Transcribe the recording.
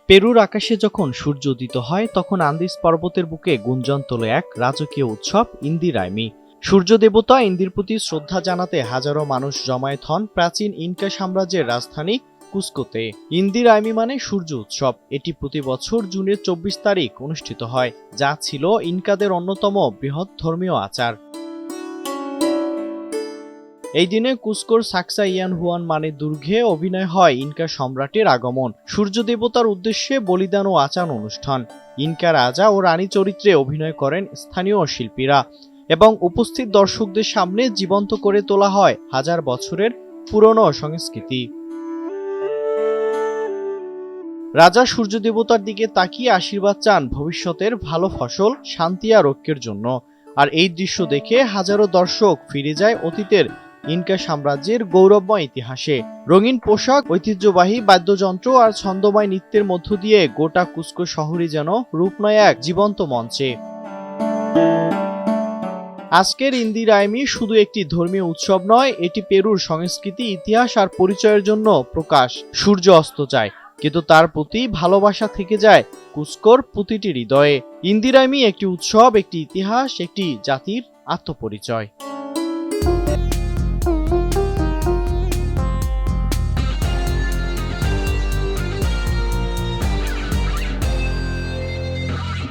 পেরুর আকাশে যখন সূর্য উদিত হয় তখন আন্দিজ পর্বতের বুকে গুঞ্জন তোলে এক রাজকীয় উৎসব ইন্দি রাইমি। সূর্য দেবতা ইন্দির প্রতি শ্রদ্ধা জানাতে হাজারো মানুষ জমায়েত হন প্রাচীন ইনকা সাম্রাজ্যের রাজধানী কুস্কোতে। ইন্দি রাইমি মানে সূর্য উৎসব। এটি প্রতি বছর জুনের 24 তারিখ অনুষ্ঠিত হয়, যা ছিল ইনকাদের অন্যতম বৃহৎ ধর্মীয় আচার। এই দিনে কুস্কোর সাকসা ইয়ান হুয়ান মানে দুর্গে অভিনয় হয় ইনকা সম্রাটের আগমন, সূর্য দেবতার উদ্দেশ্যে বলিদান ও আচার অনুষ্ঠান। ইনকা রাজা ও রানী চরিত্রে অভিনয় করেন স্থানীয় শিল্পীরা এবং উপস্থিত দর্শকদের সামনে জীবন্ত করে তোলা হয় হাজার বছরের পুরনো সংস্কৃতি। রাজা সূর্য দেবতার দিকে তাকিয়ে আশীর্বাদ চান ভবিষ্যতের ভালো ফসল, শান্তি আর ঐক্যের জন্য। আর এই দৃশ্য দেখে হাজারো দর্শক ফিরে যায় অতীতের ইনকা সাম্রাজ্যের গৌরবময় ইতিহাসে। রঙিন পোশাক, ঐতিহ্যবাহী বাদ্যযন্ত্র আর ছন্দময় নৃত্যের মধ্য দিয়ে গোটা কুস্কো শহরই যেন রূপ নেয় এক জীবন্ত মঞ্চে। আজকের ইন্দি রাইমি শুধু একটি ধর্মীয় উৎসব নয়, এটি পেরুর সংস্কৃতি, ইতিহাস আর পরিচয়ের জন্য প্রকাশ। সূর্য অস্ত যায়, কিন্তু তার প্রতি ভালোবাসা থেকে যায় কুস্কোর প্রতিটি হৃদয়ে। ইন্দি রাইমি একটি উৎসব, একটি ইতিহাস, একটি জাতির আত্মপরিচয়।